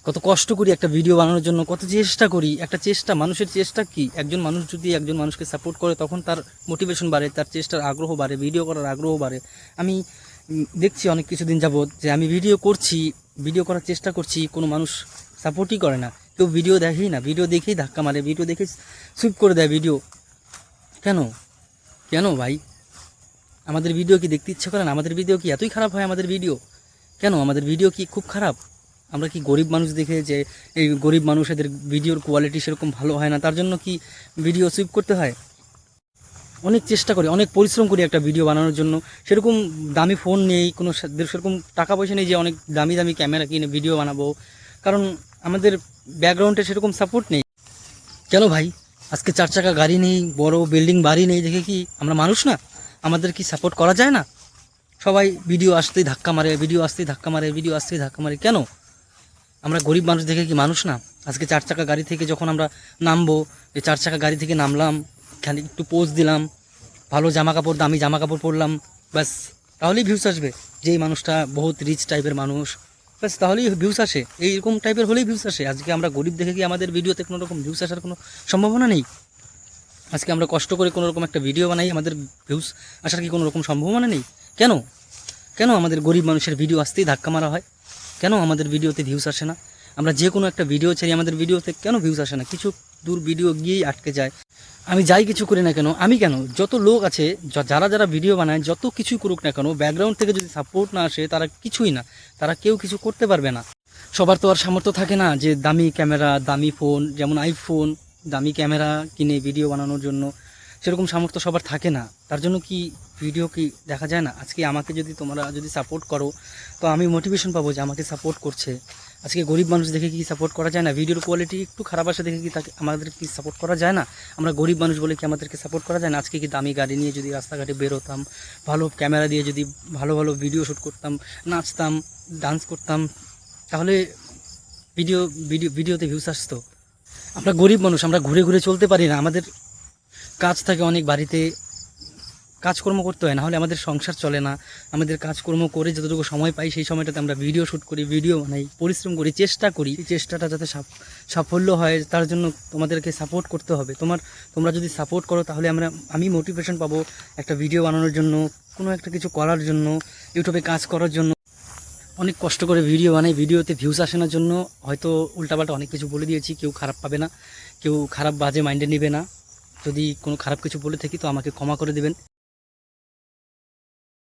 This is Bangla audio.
কত কষ্ট করি একটা ভিডিও বানানোর জন্য, কত চেষ্টা করি। একটা চেষ্টা, মানুষের চেষ্টা কি, একজন মানুষ যদি একজন মানুষকে সাপোর্ট করে তখন তার মোটিভেশন বাড়ে, তার চেষ্টার আগ্রহ বাড়ে, ভিডিও করার আগ্রহ বাড়ে। আমি দেখছি অনেক কিছুদিন যাবৎ যে আমি ভিডিও করছি, ভিডিও করার চেষ্টা করছি, কোনো মানুষ সাপোর্টই করে না, কেউ ভিডিও দেখেই না, ভিডিও দেখেই ধাক্কা মারে, ভিডিও দেখে সুইপ করে দেয় ভিডিও। কেন কেন ভাই? আমাদের ভিডিও কি দেখতে ইচ্ছে করে না? আমাদের ভিডিও কি এতই খারাপ হয়? আমাদের ভিডিও কেন? আমাদের ভিডিও কি খুব খারাপ? আমরা কি গরিব মানুষ দেখে যে এই গরিব মানুষ এদের ভিডিওর কোয়ালিটি সেরকম ভালো হয় না তার জন্য কি ভিডিও সুইপ করতে হয়? অনেক চেষ্টা করি, অনেক পরিশ্রম করি একটা ভিডিও বানানোর জন্য। সেরকম দামি ফোন নেই, কোনো সেরকম টাকা পয়সা নেই যে অনেক দামি দামি ক্যামেরা কিনে ভিডিও বানাবো, কারণ আমাদের ব্যাকগ্রাউন্ডে সেরকম সাপোর্ট নেই। কেন ভাই? আজকে 4 চাকা গাড়ি নেই, বড় বিল্ডিং বাড়ি নেই দেখে কি আমরা মানুষ না? আমাদের কি সাপোর্ট করা যায় না? সবাই ভিডিও আসতেই ধাক্কা মারে, ভিডিও আসতেই ধাক্কা মারে, ভিডিও আসতেই ধাক্কা মারে, কেন? আমরা গরিব মানুষ দেখে কি মানুষ না? আজকে 4 চাকা গাড়ি থেকে যখন আমরা নামবো, এই 4 চাকা গাড়ি থেকে নামলাম, খালি একটু পোজ দিলাম, ভালো জামা কাপড়, দামি জামা কাপড় পরলাম, ব্যাস, তাহলেই ভিউস আসবে যে এই মানুষটা বহুত রিচ টাইপের মানুষ, ব্যাস তাহলেই ভিউস আসে। এইরকম টাইপের হলেই ভিউস আসে। আজকে আমরা গরিব দেখে কি আমাদের ভিডিওতে কোনো রকম ভিউস আসার কোনো সম্ভাবনা নেই? আজকে আমরা কষ্ট করে কোনো রকম একটা ভিডিও বানাই, আমাদের ভিউস আসার কি কোনো রকম সম্ভাবনা নেই? কেন? কেন আমাদের গরিব মানুষের ভিডিও আসতেই ধাক্কা মারা হয়? কেন আমাদের ভিডিওতে ভিউস আসে না? আমরা যে কোনো একটা ভিডিও ছাড়ি, আমাদের ভিডিওতে কেন ভিউস আসে না? কিছু দূর ভিডিও গিয়েই আটকে যায়। আমি যাই কিছু করি না কেন, আমি কেন, যত লোক আছে, যারা যারা ভিডিও বানায়, যত কিছুই করুক না কেন, ব্যাকগ্রাউন্ড থেকে যদি সাপোর্ট না আসে তারা কিছুই না, তারা কেউ কিছু করতে পারবে না। সবার তো আর সামর্থ্য থাকে না যে দামি ক্যামেরা, দামি ফোন, যেমন আইফোন, দামি ক্যামেরা কিনে ভিডিও বানানোর জন্য, সেরকম সামর্থ্য সবার থাকে না। তার জন্য কি ভিডিও কি দেখা যায় না? আজকে আমাকে যদি তোমরা যদি সাপোর্ট করো তো আমি মোটিভেশন পাবো যে আমাকে সাপোর্ট করছে। আজকে গরিব মানুষ দেখে কি সাপোর্ট করা যায় না? ভিডিওর কোয়ালিটি একটু খারাপ আসে দেখে কি তাকে আমাদের কি সাপোর্ট করা যায় না? আমরা গরিব মানুষ বলে কি আমাদেরকে সাপোর্ট করা যায় না? আজকে কি দামি গাড়ি নিয়ে যদি রাস্তাঘাটে বেরোতাম, ভালো ক্যামেরা দিয়ে যদি ভালো ভালো ভিডিও শ্যুট করতাম, নাচতাম, ডান্স করতাম, তাহলে ভিডিও ভিডিওতে ভিউস আসতো। আমরা গরিব মানুষ, আমরা ঘুরে ঘুরে চলতে পারি না, আমাদের কাজ থাকে অনেক, বাড়িতে কাজকর্ম করতে হয়, না হলে আমাদের সংসার চলে না। আমাদের কাজকর্ম করে যতটুকু সময় পাই সেই সময়টাতে আমরা ভিডিও শ্যুট করি, ভিডিও বানাই, পরিশ্রম করি, চেষ্টা করি। এই চেষ্টাটা যাতে সাফল্য হয় তার জন্য তোমাদেরকে সাপোর্ট করতে হবে। তোমরা যদি সাপোর্ট করো তাহলে আমি মোটিভেশন পাবো একটা ভিডিও বানানোর জন্য, কোনো একটা কিছু করার জন্য, ইউটিউবে কাজ করার জন্য। অনেক কষ্ট করে ভিডিও বানাই, ভিডিওতে ভিউস আসে না জন্য হয়তো উল্টাপাল্টা অনেক কিছু বলে দিয়েছি, কেউ খারাপ পাবে না, কেউ খারাপ বাজে মাইন্ডে নেবে না। যদি কোনো খারাপ কিছু বলে থাকি তো আমাকে ক্ষমা করে দেবেন।